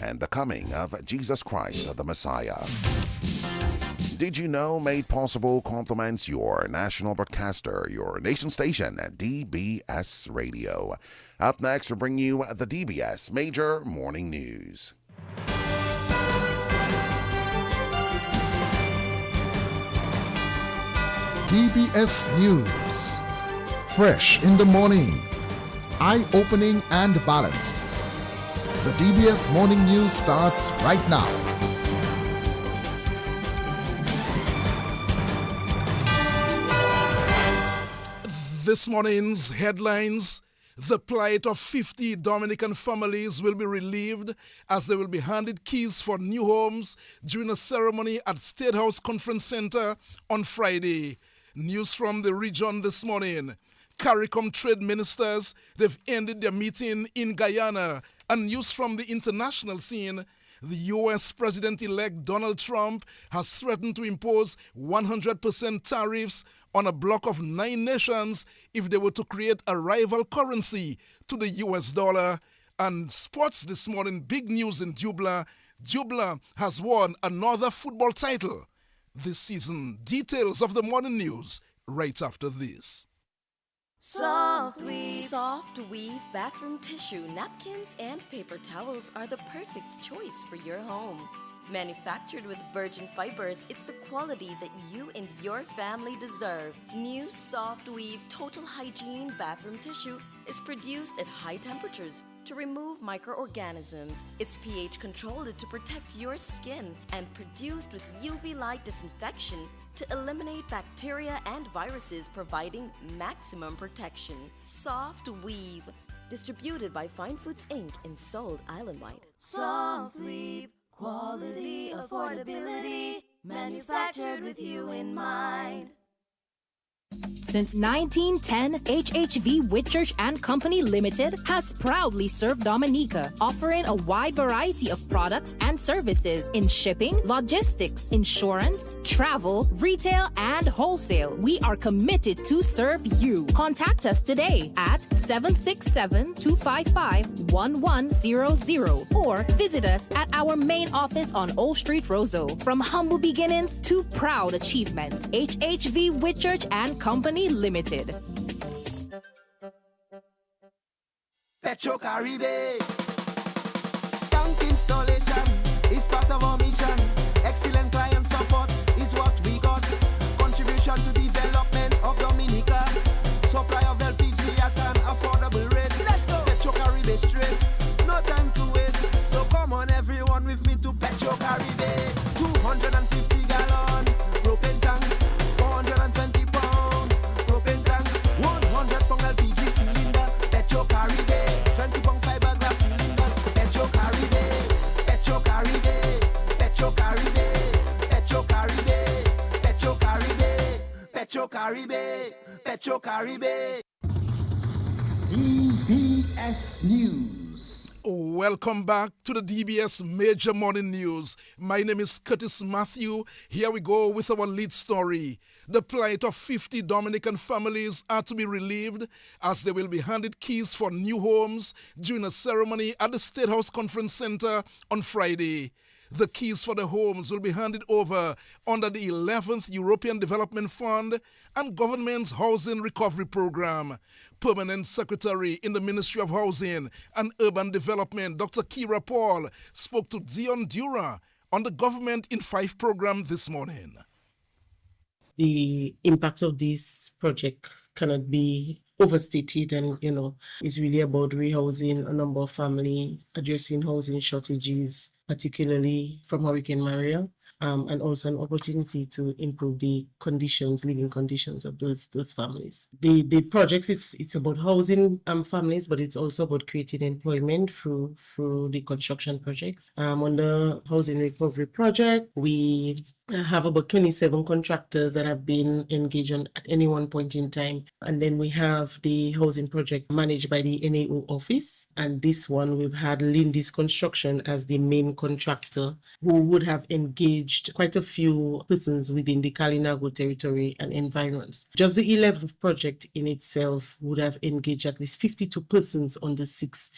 and the coming of Jesus Christ, the Messiah. Did you know Made Possible compliments your national broadcaster, your nation station, DBS Radio. Up next, we'll bring you the DBS Major Morning News. DBS News. Fresh in the morning. Eye-opening and balanced. The DBS Morning News starts right now. This morning's headlines: the plight of 50 Dominican families will be relieved as they will be handed keys for new homes during a ceremony at State House Conference Center on Friday. News from the region this morning: CARICOM trade ministers, they've ended their meeting in Guyana. And news from the international scene: the U.S. President-elect Donald Trump has threatened to impose 100% tariffs on a bloc of 9 nations if they were to create a rival currency to the U.S. dollar. And sports this morning: big news in Dubla. Dubla has won another football title this season. Details of the morning news right after this. Soft Weave bathroom tissue, napkins, and paper towels are the perfect choice for your home. Manufactured with virgin fibers, it's the quality that you and your family deserve. New Soft Weave Total Hygiene bathroom tissue is produced at high temperatures to remove microorganisms. It's pH controlled to protect your skin and produced with UV light disinfection to eliminate bacteria and viruses, providing maximum protection. Soft Weave, distributed by Fine Foods Inc. and sold island-wide. Soft Weave, quality, affordability, manufactured with you in mind. Since 1910, HHV Whitchurch and Company Limited has proudly served Dominica, offering a wide variety of products and services in shipping, logistics, insurance, travel, retail, and wholesale. We are committed to serve you. Contact us today at 767-255-1100 or visit us at our main office on Old Street, Roseau. From humble beginnings to proud achievements, HHV Whitchurch and Company Limited. Petro Caribe. Tank installation is part of our mission. Excellent client support is what we got. Contribution to development of Dominica. Supply of LPG at an affordable rate. Let's go. Petro Caribe straight. No time to waste. So come on everyone with me to Petro Caribe. 250 gallon propane tank. 420 pound propane tank. 100 pound LPG cylinder. Petro Caribe. 20 pound fiberglass cylinder. Petro Caribe. Petro Caribe. Petro Caribe. Petro Caribe. Petro Caribe. Petro Caribe. Petro Caribe. DBS News. Welcome back to the DBS Major Morning News. My name is Curtis Matthew. Here we go with our lead story. The plight of 50 Dominican families are to be relieved as they will be handed keys for new homes during a ceremony at the State House Conference Center on Friday. The keys for the homes will be handed over under the 11th European Development Fund and government's Housing Recovery Program. Permanent Secretary in the Ministry of Housing and Urban Development, Dr. Kira Paul, spoke to Dion Dura on the Government in 5 program this morning. The impact of this project cannot be overstated, and it's really about rehousing a number of families, addressing housing shortages, particularly from Hurricane Maria, and also an opportunity to improve the living conditions of those families. The projects, it's about housing families, but it's also about creating employment through the construction projects. On the Housing Recovery Project, we have about 27 contractors that have been engaged at any one point in time. And then we have the housing project managed by the NAO office. And this one, we've had Lindis Construction as the main contractor, who would have engaged quite a few persons within the Kalinago territory and environs. Just the 11th project in itself would have engaged at least 52 persons on the six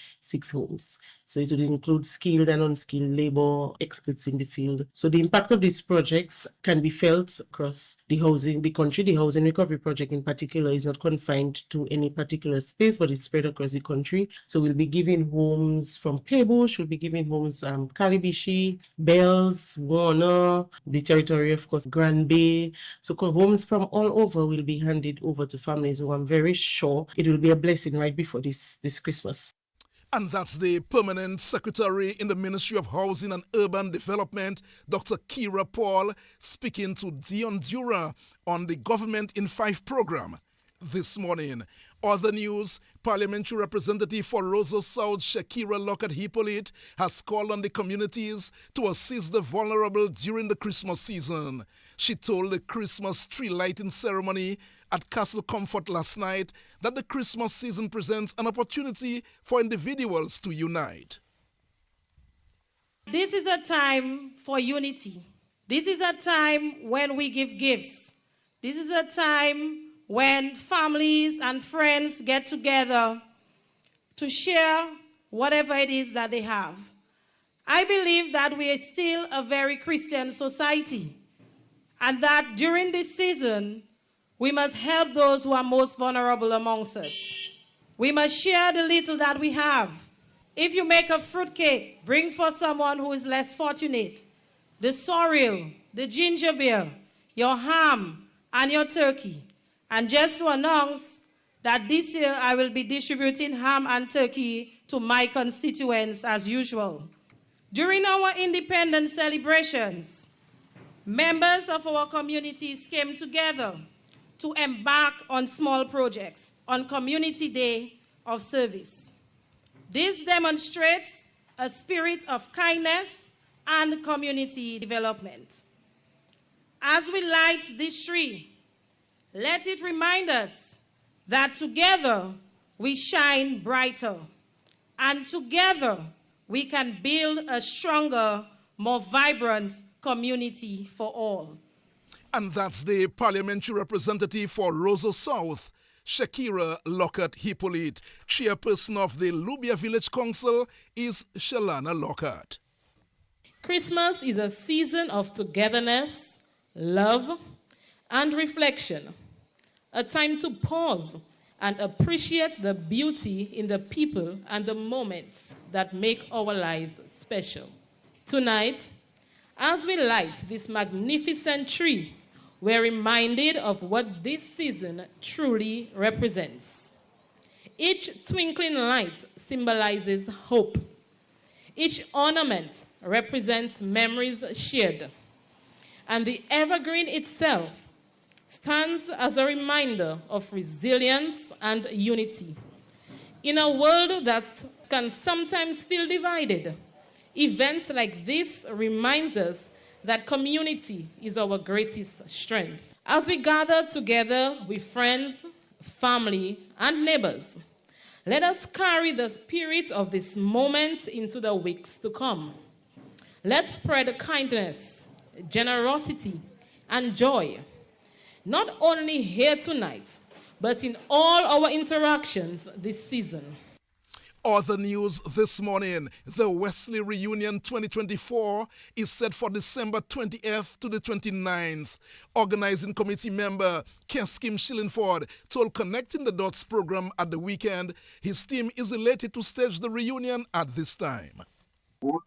homes. So it would include skilled and unskilled labor experts in the field. So the impact of these projects can be felt across the country. The housing recovery project in particular is not confined to any particular space, but it's spread across the country. So we'll be giving homes from Paybush, we'll be giving homes Kalibishi, Bells, Warner, the territory, of course, Grand Bay. So homes from all over will be handed over to families who I'm very sure it will be a blessing right before this Christmas. And that's the Permanent Secretary in the Ministry of Housing and Urban Development, Dr. Kira Paul, speaking to Dion Dura on the Government in 5 program this morning. Other news, Parliamentary Representative for Roseau South, Shakira Lockhart-Hippolyte, has called on the communities to assist the vulnerable during the Christmas season. She told the Christmas tree lighting ceremony at Castle Comfort last night that the Christmas season presents an opportunity for individuals to unite. This is a time for unity. This is a time when we give gifts. This is a time when families and friends get together to share whatever it is that they have. I believe that we are still a very Christian society, and that during this season, we must help those who are most vulnerable amongst us. We must share the little that we have. If you make a fruitcake, bring for someone who is less fortunate. The sorrel, the ginger beer, your ham, and your turkey. And just to announce that this year I will be distributing ham and turkey to my constituents as usual. During our independence celebrations, members of our communities came together to embark on small projects on Community Day of Service. This demonstrates a spirit of kindness and community development. As we light this tree, let it remind us that together we shine brighter, and together we can build a stronger, more vibrant community for all. And that's the Parliamentary Representative for Roseau South, Shakira Lockhart-Hippolyte. Chairperson of the Lubia Village Council is Shalana Lockhart. Christmas is a season of togetherness, love, and reflection. A time to pause and appreciate the beauty in the people and the moments that make our lives special. Tonight, as we light this magnificent tree, we're reminded of what this season truly represents. Each twinkling light symbolizes hope. Each ornament represents memories shared. And the evergreen itself stands as a reminder of resilience and unity. In a world that can sometimes feel divided, events like this reminds us that community is our greatest strength. As we gather together with friends, family, and neighbors, let us carry the spirit of this moment into the weeks to come. Let's spread kindness, generosity, and joy, not only here tonight, but in all our interactions this season. Other news this morning, the Wesley Reunion 2024 is set for December 20th to the 29th. Organizing committee member Keskim Shillingford told Connecting the Dots program at the weekend his team is elated to stage the reunion at this time.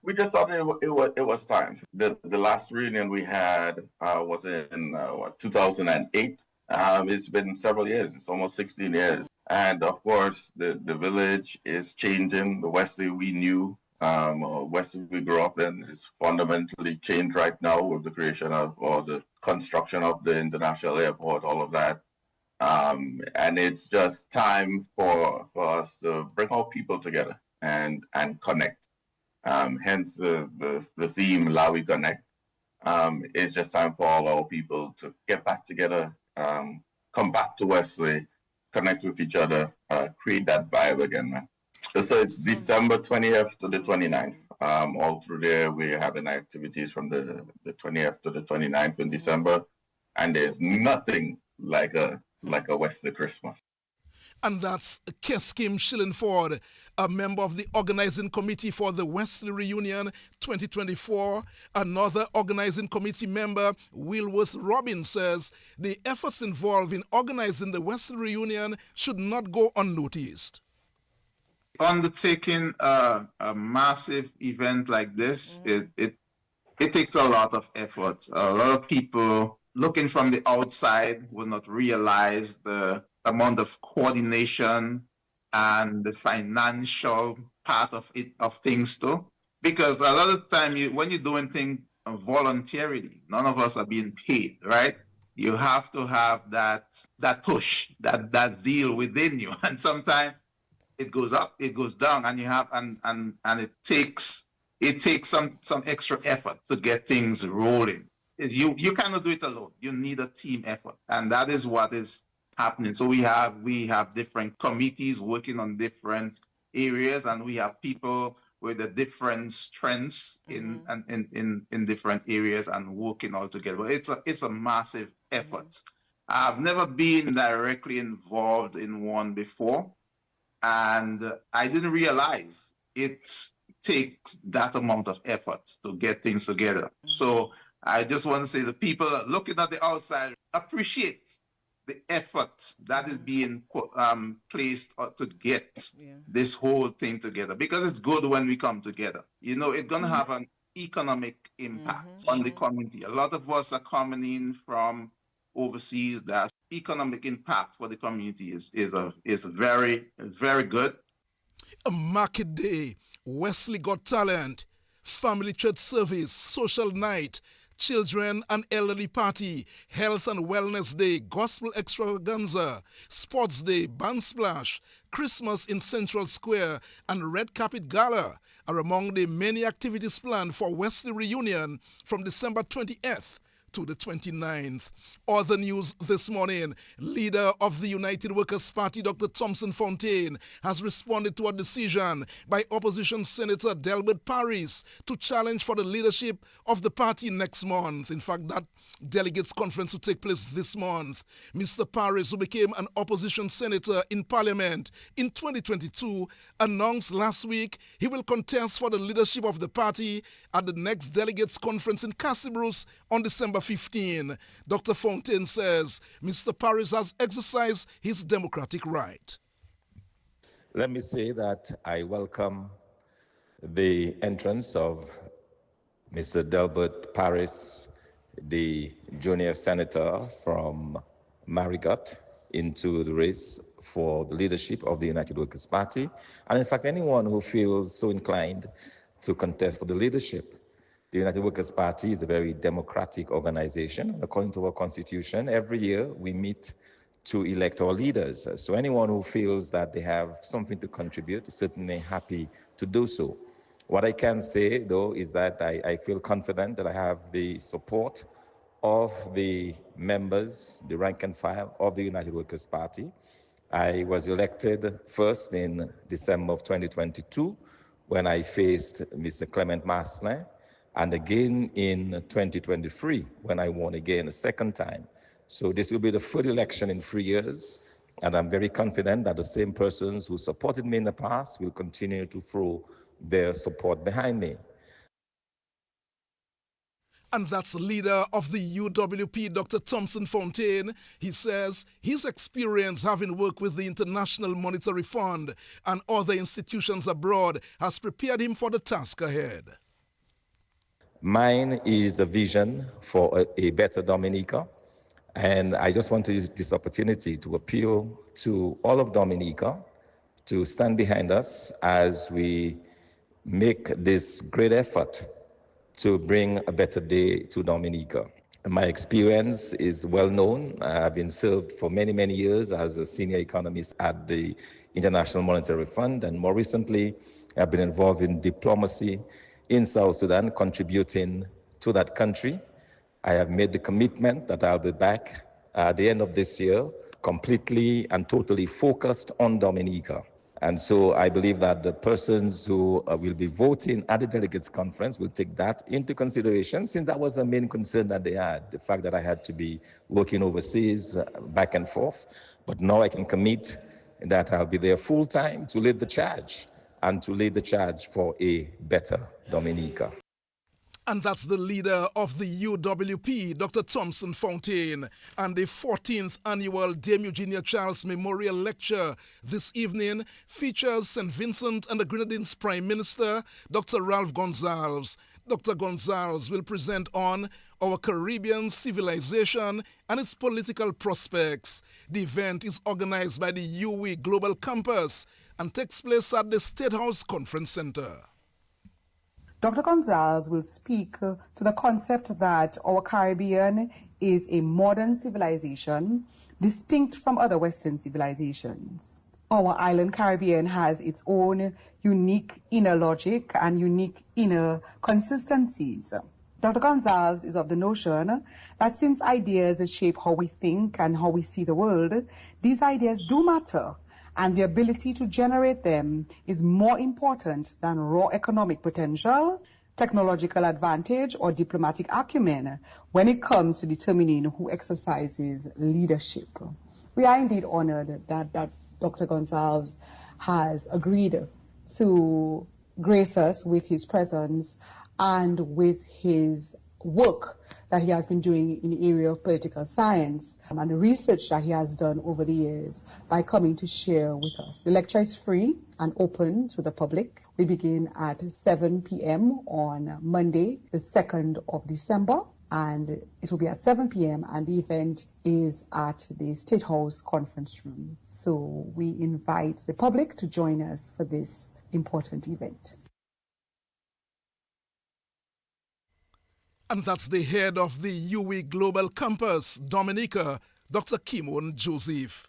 We just thought it was time. The last reunion we had was in 2008. It's been several years. It's almost 16 years. And of course, the village is changing. The Wesley we knew, Wesley we grew up in, is fundamentally changed right now with the creation of, or the construction of the international airport, all of that. And it's just time for us to bring our people together and connect. Hence the theme, La We Connect. It's just time for all our people to get back together, come back to Wesley, connect with each other, create that vibe again, man. So it's December 20th to the 29th. All through there, we're having activities from the 20th to the 29th in December. And there's nothing like a Wesley Christmas. And that's Keskim Shillingford, a member of the organizing committee for the Wesley Reunion 2024. Another organizing committee member, Wilworth Robin, says the efforts involved in organizing the Wesley Reunion should not go unnoticed. Undertaking a massive event like this, it takes a lot of effort. A lot of people looking from the outside will not realize the amount of coordination and the financial part of things too. Because a lot of the time, when you're doing things voluntarily, none of us are being paid, right? You have to have that push, that zeal within you, and sometimes it goes up, it goes down, and you have and it takes some extra effort to get things rolling. You cannot do it alone. You need a team effort, and that is what is happening. So we have different committees working on different areas, and we have people with the different strengths in different areas and working all together. But it's a massive effort. I've never been directly involved in one before, and I didn't realize it takes that amount of effort to get things together. So I just want to say the people looking at the outside appreciate the effort that is being placed to get this whole thing together, because it's good when we come together. You know, it's going to have an economic impact on the community. A lot of us are coming in from overseas. That economic impact for the community is very, very good. A market day, Wesley Got Talent, family church service, social night, children and elderly party, health and wellness day, gospel extravaganza, sports day, band splash, Christmas in Central Square, and red carpet gala are among the many activities planned for Wesley Reunion from December 20th to the 29th. Other news this morning, leader of the United Workers' Party, Dr. Thompson Fontaine, has responded to a decision by opposition Senator Delbert Paris to challenge for the leadership of the party next month. In fact, that delegates conference will take place this month. Mr. Paris, who became an opposition senator in Parliament in 2022, announced last week he will contest for the leadership of the party at the next delegates conference in Cassibruce on December 15. Dr. Fontaine says Mr. Paris has exercised his democratic right. Let me say that I welcome the entrance of Mr. Delbert Paris, the junior senator from Marigot, into the race for the leadership of the United Workers' Party. And in fact, anyone who feels so inclined to contest for the leadership. The United Workers' Party is a very democratic organization. According to our constitution, every year we meet to elect our leaders. So anyone who feels that they have something to contribute is certainly happy to do so. What I can say, though, is that I feel confident that I have the support of the members, the rank and file of the United Workers' Party. I was elected first in December of 2022 when I faced Mr. Clement Maslin, and again in 2023 when I won again a second time. So this will be the third election in 3 years, and I'm very confident that the same persons who supported me in the past will continue to throw their support behind me. And that's leader of the UWP, Dr. Thompson Fontaine. He says his experience having worked with the International Monetary Fund and other institutions abroad has prepared him for the task ahead. Mine is a vision for a better Dominica, and I just want to use this opportunity to appeal to all of Dominica to stand behind us as we make this great effort to bring a better day to Dominica. My experience is well known. I've been served for many, many years as a senior economist at the International Monetary Fund, and more recently, I've been involved in diplomacy in South Sudan, contributing to that country. I have made the commitment that I'll be back at the end of this year, completely and totally focused on Dominica. And so I believe that the persons who will be voting at the delegates conference will take that into consideration, since that was a main concern that they had, the fact that I had to be working overseas back and forth. But now I can commit that I'll be there full time to lead the charge and to lead the charge for a better Dominica. And that's the leader of the UWP, Dr. Thompson Fontaine, and the 14th annual Dame Eugenia Charles Memorial Lecture this evening features St. Vincent and the Grenadines Prime Minister, Dr. Ralph Gonsalves. Dr. Gonsalves will present on our Caribbean civilization and its political prospects. The event is organized by the UE Global Campus and takes place at the State House Conference Center. Dr. Gonsalves will speak to the concept that our Caribbean is a modern civilization distinct from other Western civilizations. Our island Caribbean has its own unique inner logic and unique inner consistencies. Dr. Gonsalves is of the notion that since ideas shape how we think and how we see the world, these ideas do matter, and the ability to generate them is more important than raw economic potential, technological advantage, or diplomatic acumen when it comes to determining who exercises leadership. We are indeed honored that Dr. Gonsalves has agreed to grace us with his presence and with his work that he has been doing in the area of political science and the research that he has done over the years by coming to share with us. The lecture is free and open to the public. We begin at 7 p.m. on Monday, the 2nd of December, and it will be at 7 p.m. and the event is at the State House Conference Room. So we invite the public to join us for this important event. And that's the head of the UE Global Campus, Dominica, Dr. Kimon Joseph.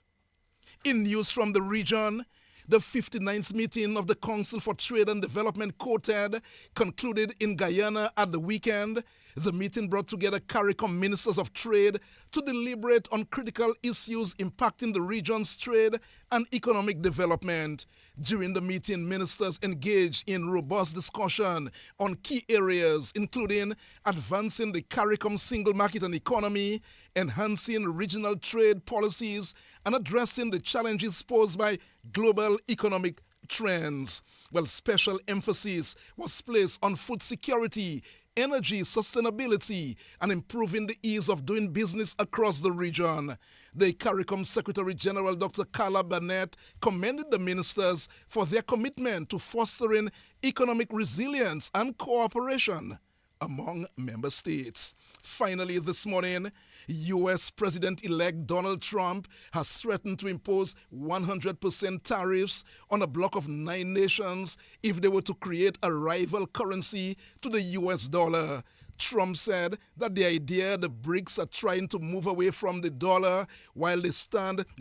In news from the region, the 59th meeting of the Council for Trade and Development Quartet concluded in Guyana at the weekend. The meeting brought together CARICOM ministers of trade to deliberate on critical issues impacting the region's trade and economic development. During the meeting, ministers engaged in robust discussion on key areas, including advancing the CARICOM single market and economy, enhancing regional trade policies, and addressing the challenges posed by global economic trends. Well, special emphasis was placed on food security, energy sustainability, and improving the ease of doing business across the region. The CARICOM Secretary General Dr. Carla Burnett commended the ministers for their commitment to fostering economic resilience and cooperation among member states. Finally, this morning, U.S. President-elect Donald Trump has threatened to impose 100% tariffs on a bloc of 9 nations if they were to create a rival currency to the U.S. dollar. Trump said that the idea the BRICS are trying to move away from the dollar while they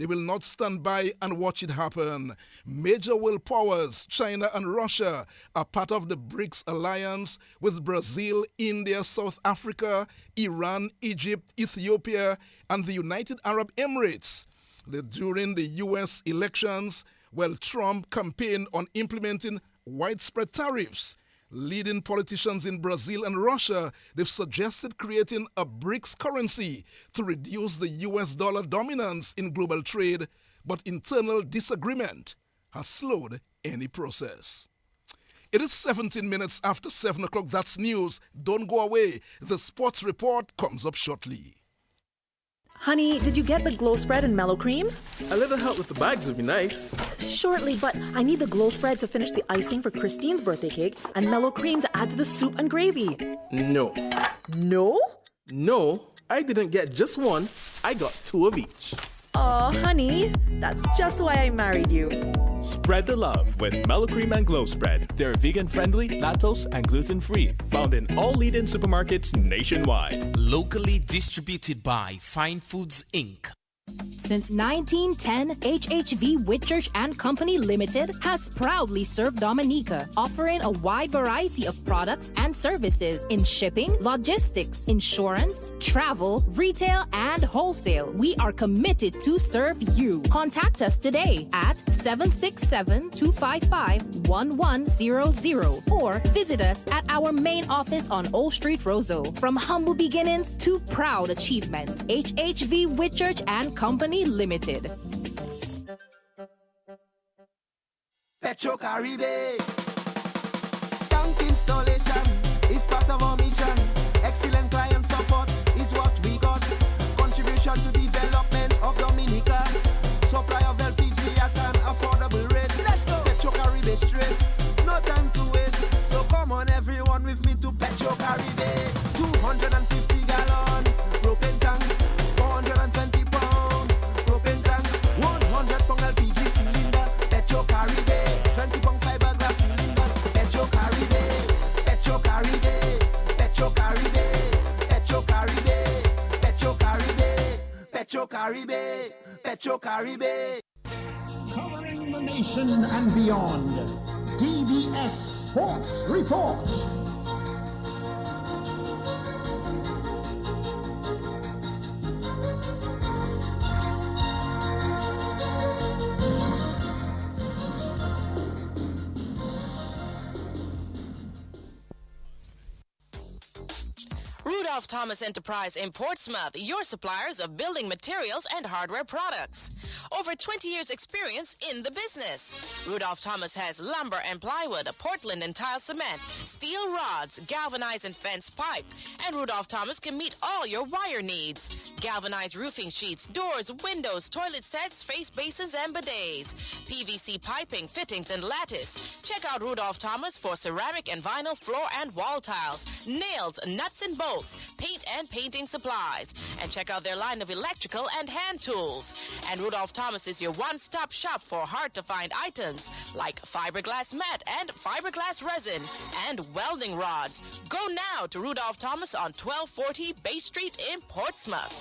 will not stand by and watch it happen. Major world powers, China and Russia, are part of the BRICS alliance with Brazil, India, South Africa, Iran, Egypt, Ethiopia, and the United Arab Emirates. During the U.S. elections, Trump campaigned on implementing widespread tariffs. Leading politicians in Brazil and Russia, they've suggested creating a BRICS currency to reduce the US dollar dominance in global trade, but internal disagreement has slowed any process. It is 17 minutes after 7 o'clock. That's news. Don't go away. The sports report comes up shortly. Honey, did you get the Glow Spread and Mellow Cream? A little help with the bags would be nice. Shortly, but I need the Glow Spread to finish the icing for Christine's birthday cake and Mellow Cream to add to the soup and gravy. No. No? No, I didn't get just one. I got 2 of each. Aw, honey, that's just why I married you. Spread the love with Mellow Cream and Glow Spread. They're vegan-friendly, lactose, and gluten-free. Found in all leading supermarkets nationwide. Locally distributed by Fine Foods, Inc. Since 1910, HHV Whitchurch and Company Limited has proudly served Dominica, offering a wide variety of products and services in shipping, logistics, insurance, travel, retail, and wholesale. We are committed to serve you. Contact us today at 767-255-1100 or visit us at our main office on Old Street, Roseau. From humble beginnings to proud achievements, HHV Whitchurch and Company Limited. Petro Caribe. Tank installation is part of our mission. Excellent client support is what we got. Contribution to development of Dominica. Supply of LPG at an affordable rate. Let's go. Petro Caribe straight. No time to waste. So come on everyone with me to Petro Caribe. 250 gallon propane tank. 420 pound propane tank. 100 pound LPG cylinder. Petro Caribe. 20 pound fiberglass cylinder. Petro Caribe. Petro Caribe. Petro Caribe. Petro Caribe. Petro Caribe. Petro Caribe. Petro Caribe. Covering the nation and beyond. DBS Sports Report. Rudolph Thomas Enterprise in Portsmouth, your suppliers of building materials and hardware products. Over 20 years experience in the business. Rudolph Thomas has lumber and plywood, Portland and tile cement, steel rods, galvanized and fence pipe. And Rudolph Thomas can meet all your wire needs. Galvanized roofing sheets, doors, windows, toilet sets, face basins and bidets. PVC piping, fittings and lattice. Check out Rudolph Thomas for ceramic and vinyl floor and wall tiles, nails, nuts and bolts, paint and painting supplies. And check out their line of electrical and hand tools. And Rudolph Thomas is your one-stop shop for hard-to-find items like fiberglass mat and fiberglass resin and welding rods. Go now to Rudolph Thomas on 1240 Bay Street in Portsmouth.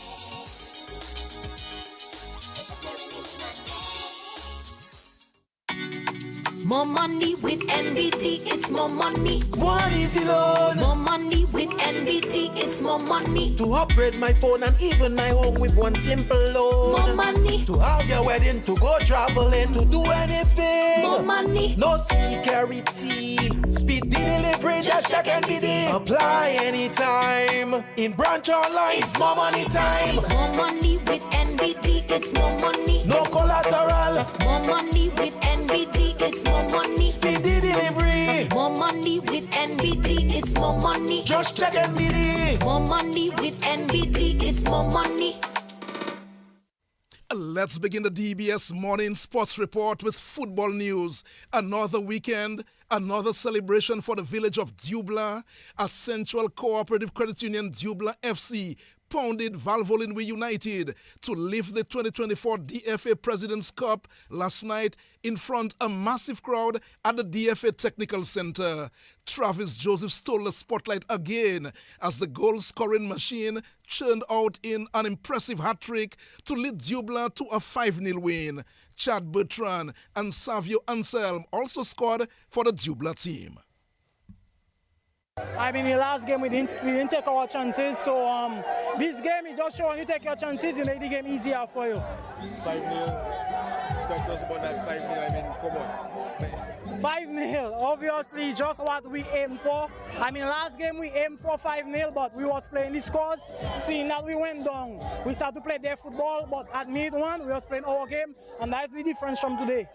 More money with NBT, it's more money. One easy loan. More money with NBT, it's more money. To upgrade my phone and even my home with one simple loan. More money. To have your wedding, to go traveling, to do anything. More money. No security. Speedy delivery, just check NBT. Apply anytime. In branch online, it's more money time. More money with NBT, it's more money. No collateral. More money with NBT, it's more money. Speedy delivery. More money with NBT, it's more money. Just check NBT. More money with NBT, it's more money. Let's begin the DBS Morning Sports Report with football news. Another weekend, another celebration for the village of Dubla, as Central Cooperative Credit Union Dubla FC pounded Valvoline United to lift the 2024 DFA President's Cup last night in front of a massive crowd at the DFA Technical Center. Travis Joseph stole the spotlight again as the goal-scoring machine churned out in an impressive hat-trick to lead Dubla to a 5-0 win. Chad Bertrand and Savio Anselm also scored for the Dubla team. I mean, the last game we didn't take our chances, so this game is just showing you take your chances, you make the game easier for you. 5-0. Talk to us about that 5-0. I mean, come on. 5-0, obviously, just what we aimed for. I mean, last game we aimed for 5-0, but we was playing the scores. Seeing that we went down, we started to play their football, but at minute one, we was playing our game, and that's the difference from today.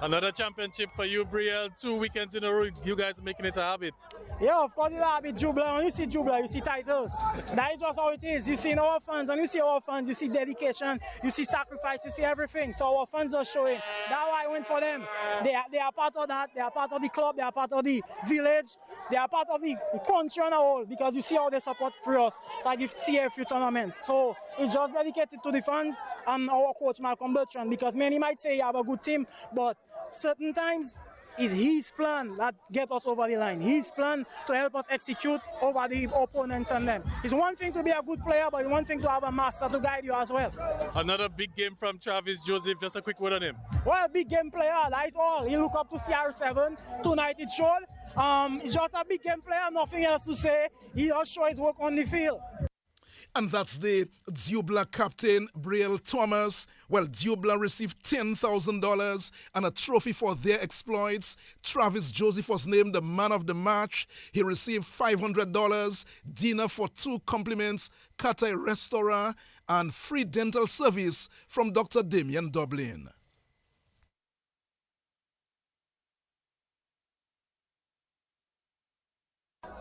Another championship for you, Brielle. 2 weekends in a row, you guys are making it a habit. Yeah, of course it's a habit, Jubla. When you see Jubla, you see titles. That is just how it is. You see in our fans, when you see our fans, you see dedication, you see sacrifice, you see everything. So our fans are showing. That's why I went for them. They are part of that. They are part of the club. They are part of the village. They are part of the country on a whole, because you see how they support for us, like the CFU tournament. So it's just dedicated to the fans and our coach Malcolm Bertrand, because many might say you have a good team, but certain times it's his plan that get us over the line. His plan to help us execute over the opponents and them. It's one thing to be a good player, but it's one thing to have a master to guide you as well. Another big game from Travis Joseph. Just a quick word on him. Well, big game player, that's all. He look up to CR7. Tonight it showed. He's just a big game player, nothing else to say. He just show his work on the field. And that's the Dubla captain, Brielle Thomas. Well, Dubla received $10,000 and a trophy for their exploits. Travis Joseph was named the man of the match. He received $500, dinner for 2 compliments, Katai restaurant, and free dental service from Dr. Damien Dublin.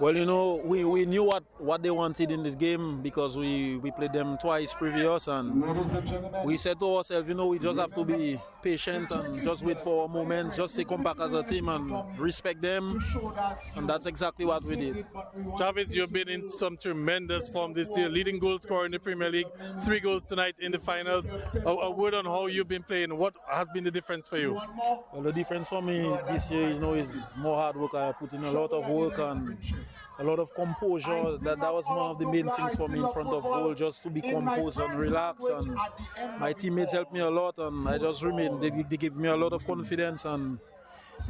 Well, you know, we knew what they wanted in this game because we played them twice previous, and we said to ourselves, you know, we just have to be patient and just wait for our moments, just to come back as a team and respect them, and that's exactly what we did. Travis, you've been in some tremendous form this year, leading goal scorer in the Premier League, 3 goals tonight in the finals. A word on how you've been playing. What has been the difference for you? Well, the difference for me this year, you know, is more hard work. I put in a lot of work and a lot of composure. That was one of the main things for me in front of goal, just to be composed and relax. And my teammates helped me a lot, and I just remain. They give me a lot of confidence, and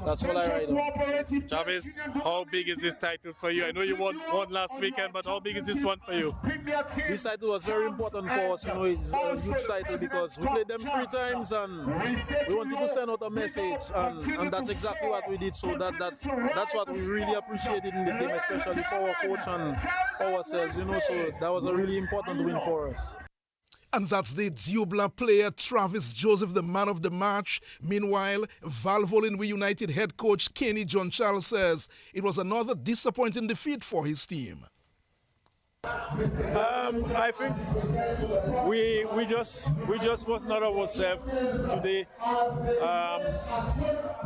that's all I ride on. Travis, how big is this title for you? I know you won one last weekend, but how big is this one for you? This title was very important for us. You know, it's a huge title because we played them 3 times and we wanted to send out a message, and that's exactly what we did. So that's what we really appreciated in the game, especially for our coach and ourselves. You know, so that was a really important win for us. And that's the Dubla player Travis Joseph, the man of the match. Meanwhile, Valvoline United head coach Kenny John Charles says it was another disappointing defeat for his team. I think we just was not ourselves today.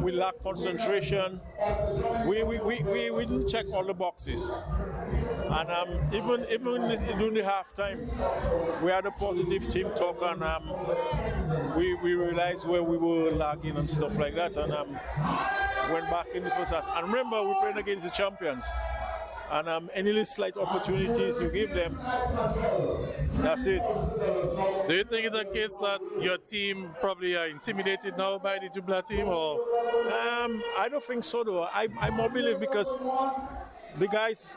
We lack concentration. We didn't check all the boxes, and even during the halftime, we had a positive team talk, and we realized where we were lagging and stuff like that, and went back in the first half. And remember, we're playing against the champions. And any slight opportunities you give them, that's it. Do you think it's a case that your team probably are intimidated now by the Dubla team, or? I don't think so, though. I more believe because the guys,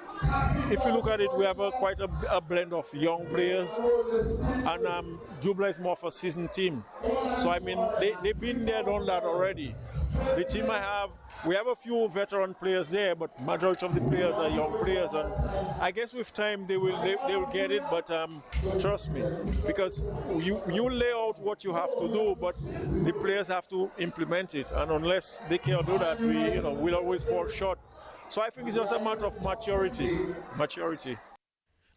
if you look at it, we have quite a blend of young players, and Dubla is more of a seasoned team. So I mean, they've been there, done that already. The team we have a few veteran players there, but majority of the players are young players, and I guess with time they will get it. But trust me, because you lay out what you have to do, but the players have to implement it, and unless they can do that, we'll always fall short. So I think it's just a matter of maturity.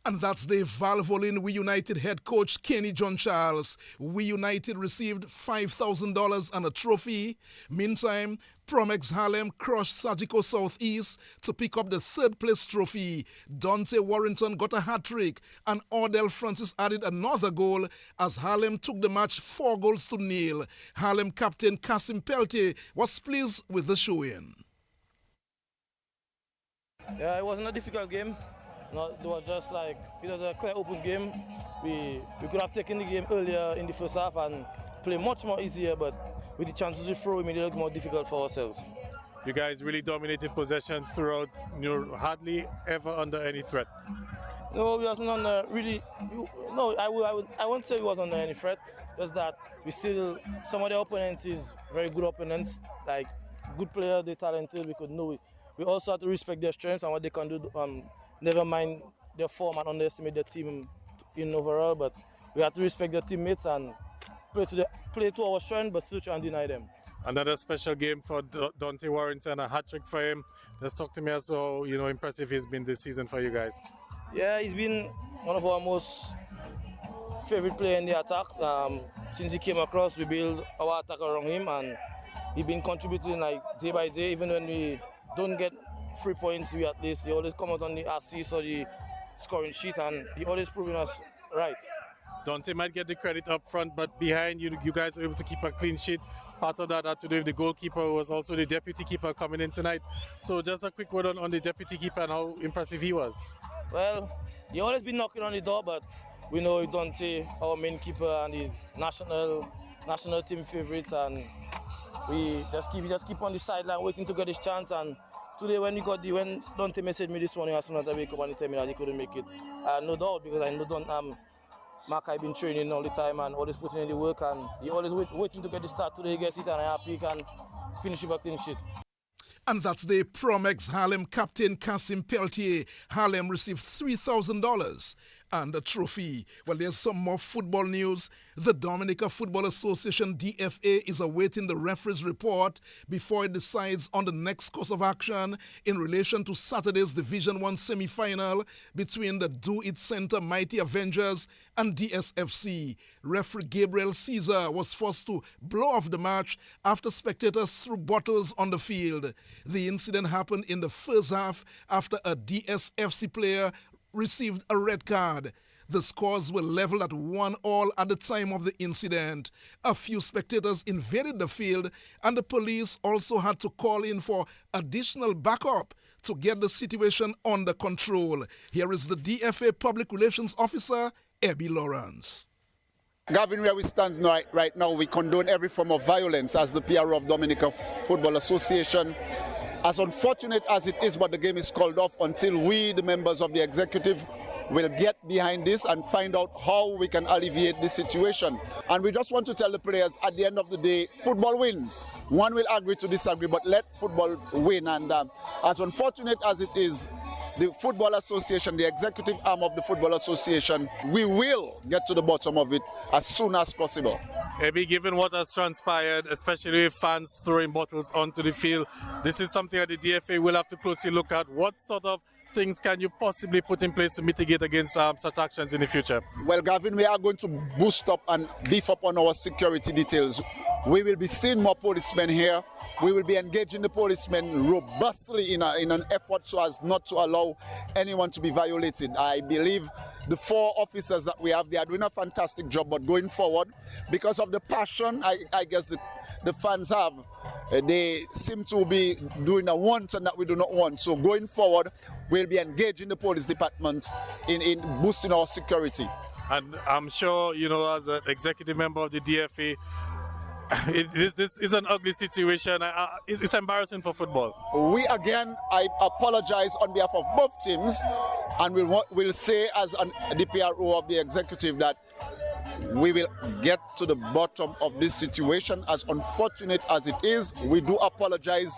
And that's the Valvoline United head coach Kenny John Charles. United received $5,000 and a trophy. Meantime, Promex Harlem crushed Sagicor Southeast to pick up the 3rd place trophy. Dante Warrington got a hat-trick, and Ordell Francis added another goal as Harlem took the match 4-0. Harlem captain Kasim Peltier was pleased with the showing. Yeah, it wasn't a difficult game. No, it was just like, it was a clear open game. We could have taken the game earlier in the first half and play much more easier, but with the chances to throw, it made it look more difficult for ourselves. You guys really dominated possession throughout. You're hardly ever under any threat. No, we wasn't under really. No, I won't say we was under any threat. Just that some of the opponents is very good opponents, like good players, they're talented. We could know it. We also have to respect their strengths and what they can do. Never mind their form and underestimate their team in overall, but we have to respect their teammates and play to our strength, but still try and deny them. Another special game for Dante Warrington, a hat-trick for him. Just talk to me as how impressive he's been this season for you guys. Yeah, he's been one of our most favorite players in the attack. Since he came across, we build our attack around him, and he's been contributing like day by day, even when we don't get 3 points, he always come out on the assist or the scoring sheet, and he always proving us right. Dante might get the credit up front, but behind you guys were able to keep a clean sheet. Part of that had to do with the goalkeeper, who was also the deputy keeper coming in tonight. So just a quick word on the deputy keeper and how impressive he was. Well, he always been knocking on the door, but we know Dante, our main keeper, and the national team favorites, and we just keep on the sideline waiting to get his chance. And today when Dante messaged me this morning as soon as I wake up and he told me that he couldn't make it, no doubt, because I know Mark has been training all the time and always putting in the work, and he always waiting to get the start. Today he gets it, and I'm happy he can finish with a clean sheet. And that's the Promex Harlem captain Kasim Peltier. Harlem received $3,000 and a trophy. Well, there's some more football news. The Dominica Football Association, DFA, is awaiting the referee's report before it decides on the next course of action in relation to Saturday's Division 1 semi-final between the Do It Center Mighty Avengers and DSFC. Referee Gabriel Caesar was forced to blow off the match after spectators threw bottles on the field. The incident happened in the first half after a DSFC player received a red card. The scores were leveled at 1-1 at the time of the incident. A few spectators invaded the field and the police also had to call in for additional backup to get the situation under control. Here is the DFA Public Relations Officer, Abby Lawrence. Gavin, where we stand right now, we condone every form of violence as the PRO of Dominica Football Association. As unfortunate as it is, but the game is called off until we, the members of the executive, will get behind this and find out how we can alleviate this situation. And we just want to tell the players, at the end of the day, football wins. One will agree to disagree, but let football win. And as unfortunate as it is, the Football Association, the executive arm of the Football Association, we will get to the bottom of it as soon as possible. Maybe given what has transpired, especially with fans throwing bottles onto the field, this is something that the DFA will have to closely look at. What sort of things can you possibly put in place to mitigate against such actions in the future? Well, Gavin, we are going to boost up and beef up on our security details. We will be seeing more policemen here. We will be engaging the policemen robustly in an effort so as not to allow anyone to be violated. I believe the 4 officers that we have, they are doing a fantastic job, but going forward, because of the passion I guess the fans have, they seem to be doing a want and that we do not want. So going forward, we'll be engaging the police department in boosting our security. And I'm sure, you know, as an executive member of the DFA, this is an ugly situation. It's embarrassing for football. I apologize on behalf of both teams, and we'll say as the PRO of the executive that we will get to the bottom of this situation. As unfortunate as it is, we do apologize.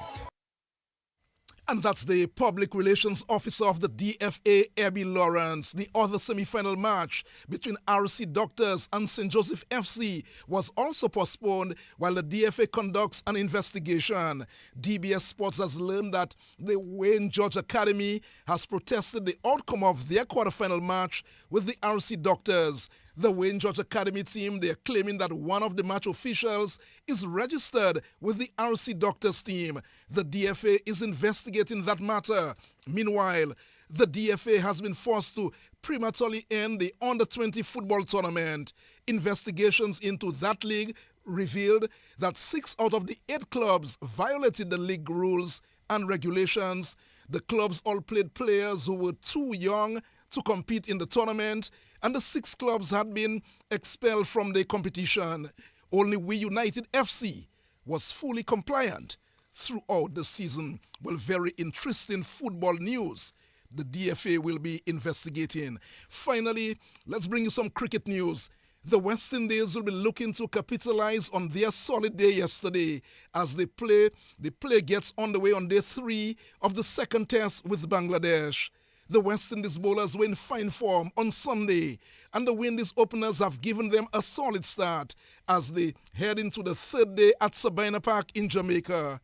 And that's the Public Relations Officer of the DFA, Abby Lawrence. The other semi-final match between RC Doctors and St. Joseph FC was also postponed while the DFA conducts an investigation. DBS Sports has learned that the Wayne George Academy has protested the outcome of their quarterfinal match with the RC Doctors. The Wayne George Academy team, they are claiming that one of the match officials is registered with the RC Doctors team. The DFA is investigating that matter. Meanwhile, the DFA has been forced to prematurely end the Under-20 football tournament. Investigations into that league revealed that 6 out of the 8 clubs violated the league rules and regulations. The clubs all played players who were too young to compete in the tournament, and the 6 clubs had been expelled from the competition. Only We United FC was fully compliant throughout the season. Well, very interesting football news the DFA will be investigating. Finally, let's bring you some cricket news. The West Indies will be looking to capitalize on their solid day yesterday as the play gets underway on day 3 of the second test with Bangladesh. The West Indies bowlers were in fine form on Sunday, and the Windies openers have given them a solid start as they head into the 3rd day at Sabina Park in Jamaica.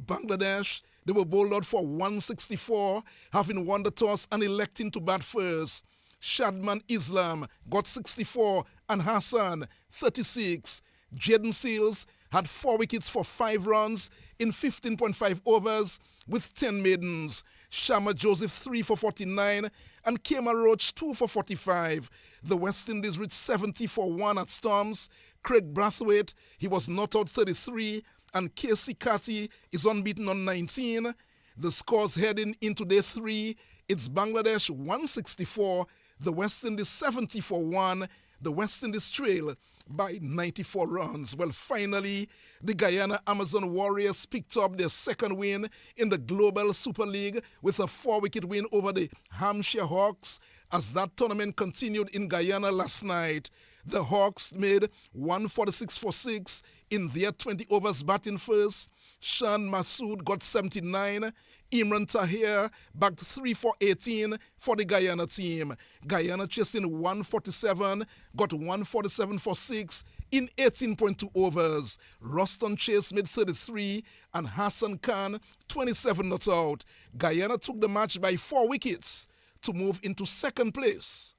Bangladesh, they were bowled out for 164, having won the toss and electing to bat first. Shadman Islam got 64 and Hassan 36. Jaden Seals had 4 wickets for 5 runs in 15.5 overs with 10 maidens. Shama Joseph 3 for 49 and Kema Roach 2 for 45. The West Indies reached 70 for 1 at Storms. Craig Brathwaite, he was not out 33, and Casey Catty is unbeaten on 19. The scores heading into day 3, it's Bangladesh 164, the West Indies 70 for 1. The West Indies trail by 94 runs. Well, finally, the Guyana Amazon Warriors picked up their 2nd win in the Global Super League with a 4-wicket win over the Hampshire Hawks as that tournament continued in Guyana last night. The Hawks made 146 for 6 in their 20 overs batting first. Shan Masood got 79 Imran Tahir bagged 3 for 18 for the Guyana team. Guyana chasing 147, got 147 for 6 in 18.2 overs. Roston Chase made 33 and Hassan Khan 27 not out. Guyana took the match by 4 wickets to move into second place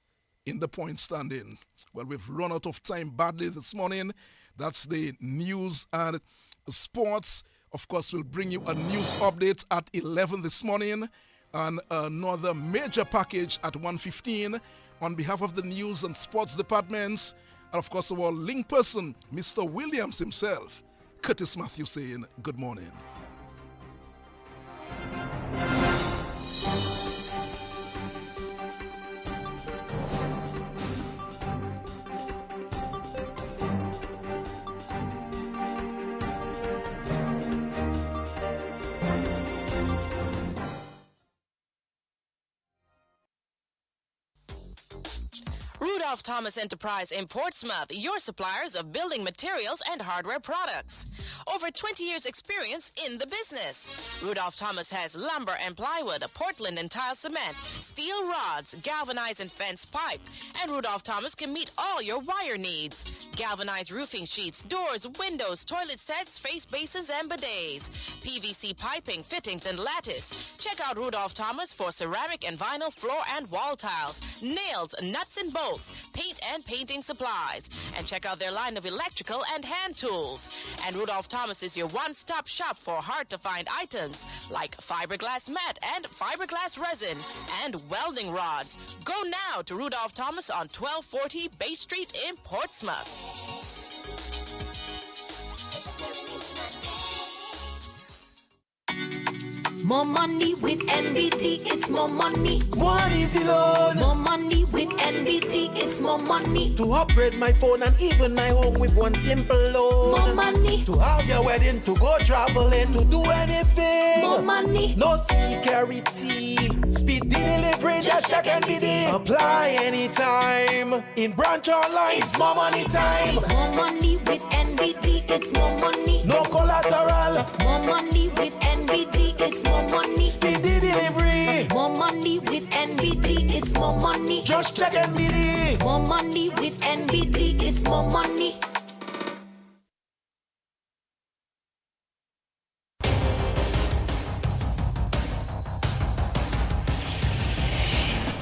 in the point standing. Well, we've run out of time badly this morning. That's the news and sports. Of course, we'll bring you a news update at 11 this morning and another major package at 1:15 on behalf of the news and sports departments. And of course, our link person, Mr. Williams himself, Curtis Matthew, saying good morning. Rudolph Thomas Enterprise in Portsmouth, your suppliers of building materials and hardware products. Over 20 years experience in the business. Rudolph Thomas has lumber and plywood, Portland and tile cement, steel rods, galvanized and fenced pipe. And Rudolph Thomas can meet all your wire needs. Galvanized roofing sheets, doors, windows, toilet sets, face basins and bidets. PVC piping, fittings and lattice. Check out Rudolph Thomas for ceramic and vinyl floor and wall tiles, nails, nuts and bolts, paint and painting supplies. And check out their line of electrical and hand tools. And Rudolph Thomas is your one-stop shop for hard-to-find items like fiberglass mat and fiberglass resin and welding rods. Go now to Rudolph Thomas on 1240 Bay Street in Portsmouth. More money with NBT, it's more money. One easy loan. More money with NBT, it's more money. To upgrade my phone and even my home with one simple loan. More money. To have your wedding, to go traveling, to do anything. More money. No security. Speedy delivery, just check NBT. Apply anytime. In branch online, it's more money time. More money with NBT, it's more money. No collateral. More money with NBT, it's more money. Speedy delivery. More money with NBT, it's more money. Just check NBT. More money with NBT, it's more money.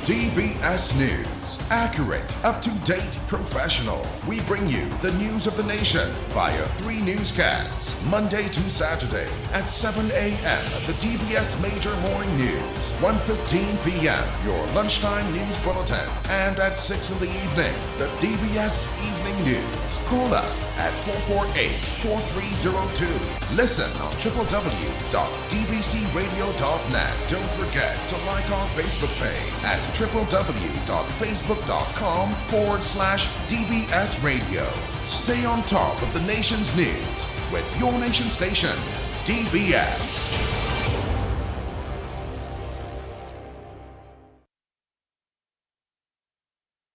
DBS News. Accurate, up-to-date, professional. We bring you the news of the nation via 3 newscasts, Monday to Saturday at 7 a.m. The DBS Major Morning News, 1:15 p.m. your lunchtime news bulletin, and at 6 in the evening, the DBS Evening News. Call us at 448-4302. Listen on www.dbcradio.net. Don't forget to like our Facebook page at www.facebook.com/DBS Radio. Stay on top of the nation's news with your nation station, DBS.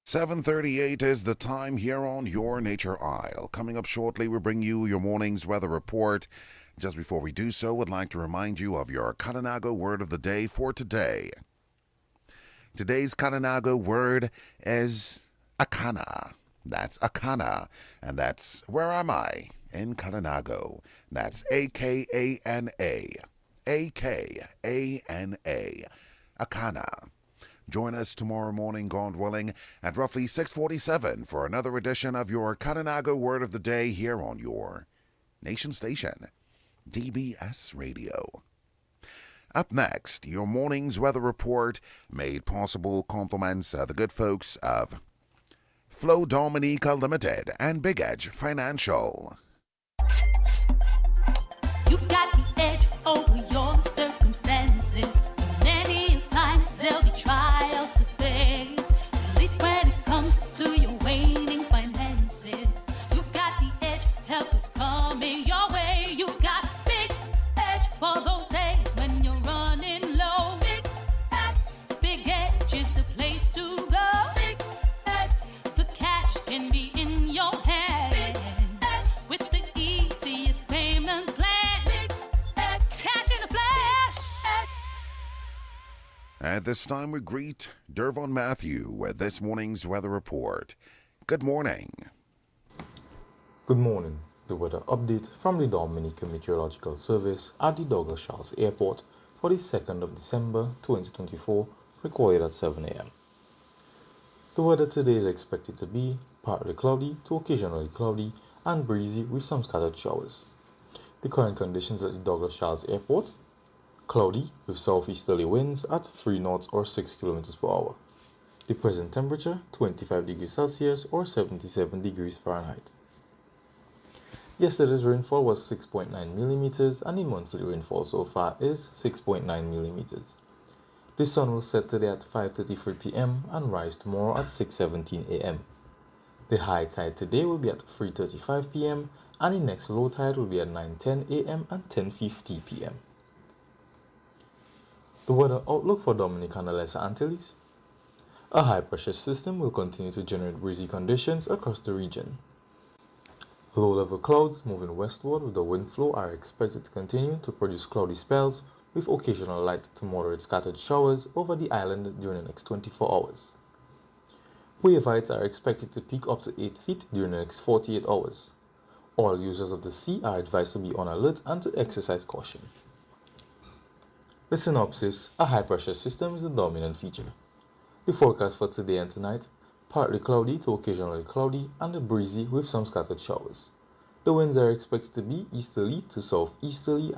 7:38 is the time here on Your Nature Isle. Coming up shortly, we'll bring you your morning's weather report. Just before we do so, I'd like to remind you of your Kananago word of the day for today. Today's Kananago word is akana. That's akana, and that's where am I in Kananago. That's A-K-A-N-A. A-K-A-N-A. Akana. Join us tomorrow morning, God willing, at roughly 6:47 for another edition of your Kananago Word of the Day here on your nation station, DBS Radio. Up next, your morning's weather report made possible compliments the good folks of Flow Dominica Limited and Big Edge Financial. You've got the edge over your circumstances. Many times there'll be trials to face. At least when it comes to your waning finances, you've got the edge. Help is coming your way. You've got Big Edge for those days when you're running low. Big Edge is the place to go. Big Edge, the cash can be in your hand with the easiest payment plan. Big this time we greet Dervon Matthew with this morning's weather report. Good morning. Good morning. The weather update from the Dominican Meteorological Service at the Douglas Charles Airport for the 2nd of December 2024, recorded at 7 a.m. The weather today is expected to be partly cloudy to occasionally cloudy and breezy with some scattered showers. The current conditions at the Douglas Charles Airport: cloudy with southeasterly winds at 3 knots or 6 km per hour. The present temperature 25 degrees Celsius or 77 degrees Fahrenheit. Yesterday's rainfall was 6.9 millimeters and the monthly rainfall so far is 6.9 millimeters. The sun will set today at 5:33 p.m. and rise tomorrow at 6:17 a.m. The high tide today will be at 3:35 p.m. and the next low tide will be at 9:10 a.m. and 10:50 p.m. The weather outlook for Dominican and Lesser Antilles: a high pressure system will continue to generate breezy conditions across the region. Low-level clouds moving westward with the wind flow are expected to continue to produce cloudy spells with occasional light to moderate scattered showers over the island during the next 24 hours. Wave heights are expected to peak up to 8 feet during the next 48 hours. All users of the sea are advised to be on alert and to exercise caution. The synopsis: a high-pressure system is the dominant feature. The forecast for today and tonight: partly cloudy to occasionally cloudy and breezy with some scattered showers. The winds are expected to be easterly to southeasterly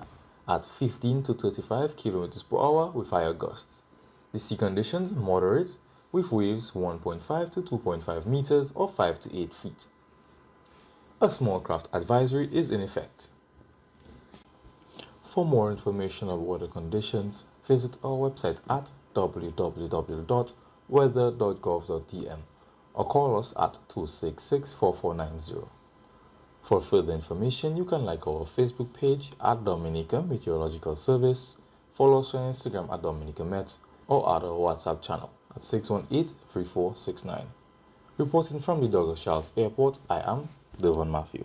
at 15 to 35 km per hour with higher gusts. The sea conditions moderate with waves 1.5 to 2.5 meters or 5 to 8 feet. A small craft advisory is in effect. For more information on weather conditions, visit our website at www.weather.gov.dm or call us at 266-4490. For further information, you can like our Facebook page at Dominican Meteorological Service, follow us on Instagram at Dominica Met, or add our WhatsApp channel at 618-3469. Reporting from the Douglas Charles Airport, I am Dervon Matthew.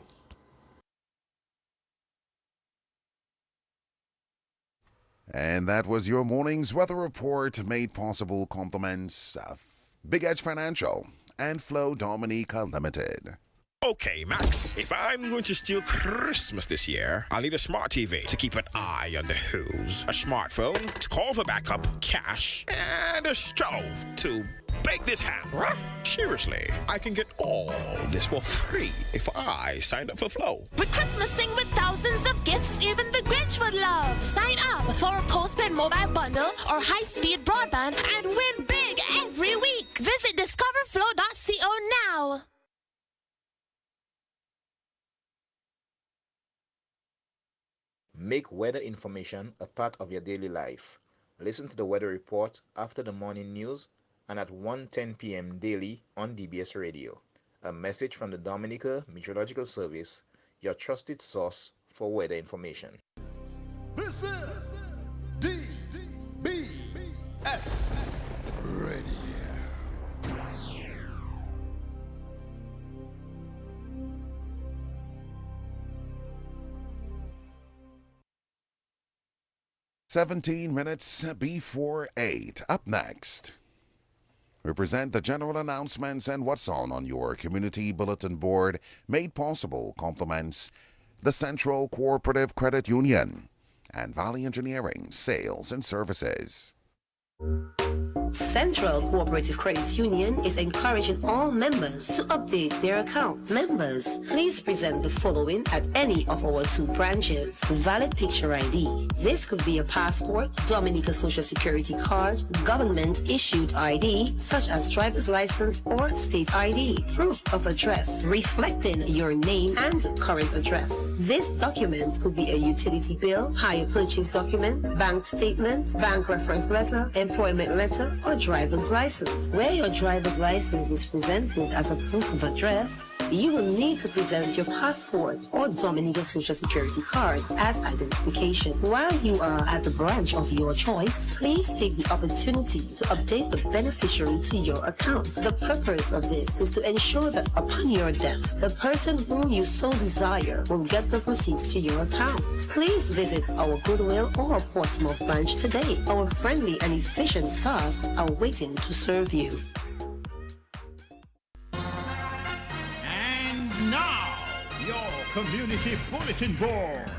And that was your morning's weather report, made possible compliments of Big Edge Financial and Flow Dominica Limited. Okay, Max, if I'm going to steal Christmas this year, I'll need a smart TV to keep an eye on the who's, a smartphone to call for backup, cash, and a stove to bake this ham. Seriously, I can get all this for free if I signed up for Flow. We're Christmasing with thousands of gifts even the Grinch would love. Sign up for a postpaid mobile bundle or high-speed broadband and win big every week. Visit discoverflow.co now. Make weather information a part of your daily life. Listen to the weather report after the morning news and at 1:10 p.m. daily on DBS Radio. A message from the Dominica Meteorological Service, your trusted source for weather information. This is DBS Radio. 17 minutes before 8. Up next, we present the general announcements and what's on your community bulletin board, made possible compliments the Central Cooperative Credit Union and Valley Engineering Sales and Services. Central Cooperative Credit Union is encouraging all members to update their accounts. Members, please present the following at any of our 2 branches. Valid picture ID. This could be a passport, Dominica Social Security card, government-issued ID, such as driver's license or state ID. Proof of address, reflecting your name and current address. This document could be a utility bill, hire purchase document, bank statement, bank reference letter, employment letter, or driver's license. Where your driver's license is presented as a proof of address, you will need to present your passport or Dominica Social Security card as identification. While you are at the branch of your choice, please take the opportunity to update the beneficiary to your account. The purpose of this is to ensure that upon your death, the person whom you so desire will get the proceeds to your account. Please visit our Goodwill or Portsmouth branch today. Our friendly and efficient staff are waiting to serve you. And now, your community bulletin board.